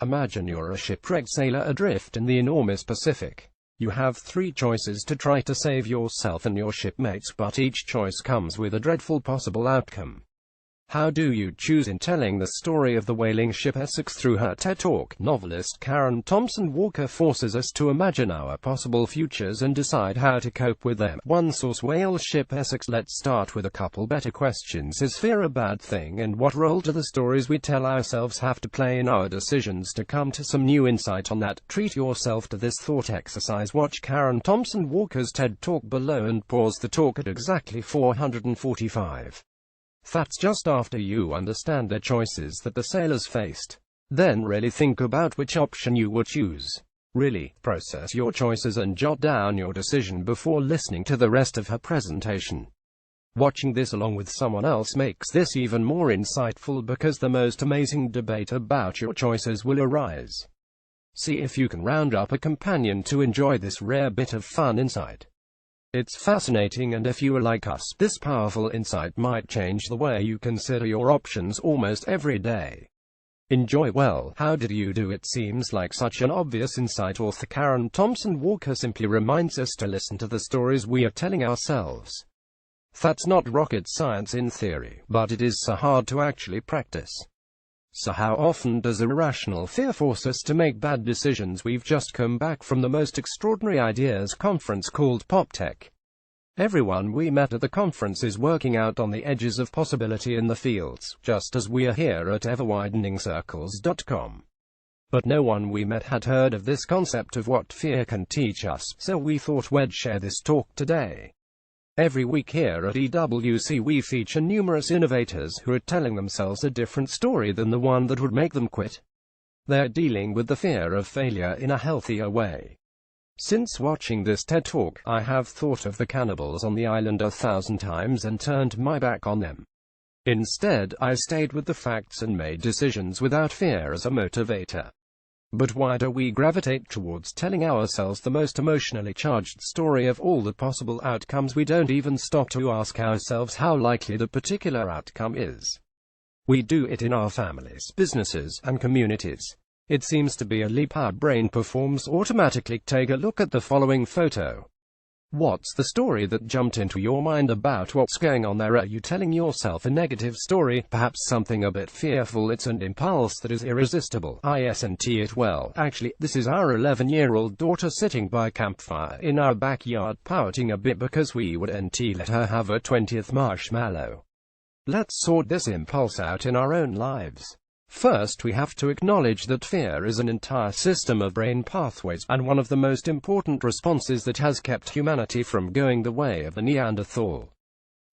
Imagine you're a shipwrecked sailor adrift in the enormous Pacific. You have three choices to try to save yourself and your shipmates, but each choice comes with a dreadful possible outcome. How do you choose? In telling the story of the whaling ship Essex through her TED Talk, novelist Karen Thompson Walker forces us to imagine our possible futures and decide how to cope with them. One source: whale ship Essex. Let's start with a couple better questions. Is fear a bad thing, and what role do the stories we tell ourselves have to play in our decisions? To come to some new insight on that, treat yourself to this thought exercise. Watch Karen Thompson Walker's TED Talk below and pause the talk at exactly 445. That's just after you understand the choices that the sailors faced. Then really think about which option you would choose. Really process your choices and jot down your decision before listening to the rest of her presentation. Watching this along with someone else makes this even more insightful, because the most amazing debate about your choices will arise. See if you can round up a companion to enjoy this rare bit of fun insight. It's fascinating, and if you are like us, this powerful insight might change the way you consider your options almost every day. Enjoy. Well, how did you do? It seems like such an obvious insight. Author Karen Thompson Walker simply reminds us to listen to the stories we are telling ourselves. That's not rocket science in theory, but it is so hard to actually practice. So how often does irrational fear force us to make bad decisions? We've just come back from the most extraordinary ideas conference called PopTech. Everyone we met at the conference is working out on the edges of possibility in the fields, just as we are here at everwideningscircles.com. But no one we met had heard of this concept of what fear can teach us, so we thought we'd share this talk today. Every week here at EWC we feature numerous innovators who are telling themselves a different story than the one that would make them quit. They're dealing with the fear of failure in a healthier way. Since watching this TED Talk, I have thought of the cannibals on the island 1,000 times and turned my back on them. Instead, I stayed with the facts and made decisions without fear as a motivator. But why do we gravitate towards telling ourselves the most emotionally charged story of all the possible outcomes? We don't even stop to ask ourselves how likely the particular outcome is. We do it in our families, businesses, and communities. It seems to be a leap our brain performs automatically. Take a look at the following photo. What's the story that jumped into your mind about what's going on there? Are you telling yourself a negative story, perhaps something a bit fearful? It's an impulse that is irresistible, isn't it? Well, actually, this is our 11-year-old daughter sitting by a campfire in our backyard, pouting a bit because we wouldn't let her have her 20th marshmallow. Let's sort this impulse out in our own lives. First, we have to acknowledge that fear is an entire system of brain pathways, and one of the most important responses that has kept humanity from going the way of the Neanderthal.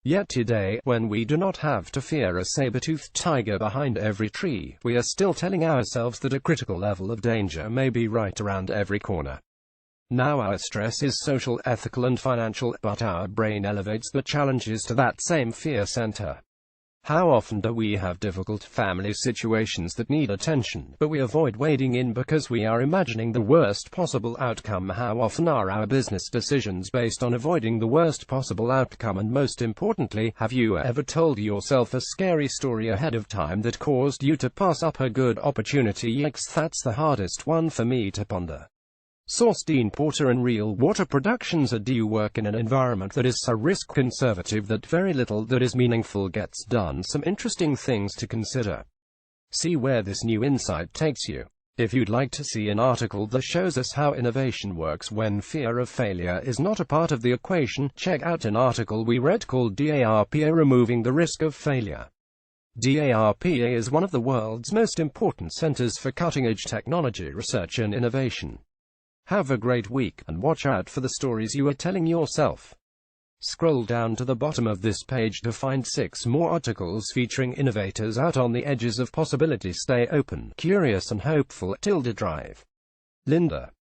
Yet today, when we do not have to fear a saber-toothed tiger behind every tree, we are still telling ourselves that a critical level of danger may be right around every corner. Now our stress is social, ethical, and financial, but our brain elevates the challenges to that same fear center. How often do we have difficult family situations that need attention, but we avoid wading in because we are imagining the worst possible outcome? How often are our business decisions based on avoiding the worst possible outcome? And most importantly, have you ever told yourself a scary story ahead of time that caused you to pass up a good opportunity? Yikes, that's the hardest one for me to ponder. Source: Dean Porter and Real Water Productions. Do you work in an environment that is so risk-conservative that very little that is meaningful gets done? Some interesting things to consider. See where this new insight takes you. If you'd like to see an article that shows us how innovation works when fear of failure is not a part of the equation, check out an article we read called DARPA: Removing the Risk of Failure. DARPA is one of the world's most important centers for cutting-edge technology research and innovation. Have a great week, and watch out for the stories you are telling yourself. Scroll down to the bottom of this page to find 6 more articles featuring innovators out on the edges of possibility. Stay open, curious, and hopeful. Tilda Drive. Linda.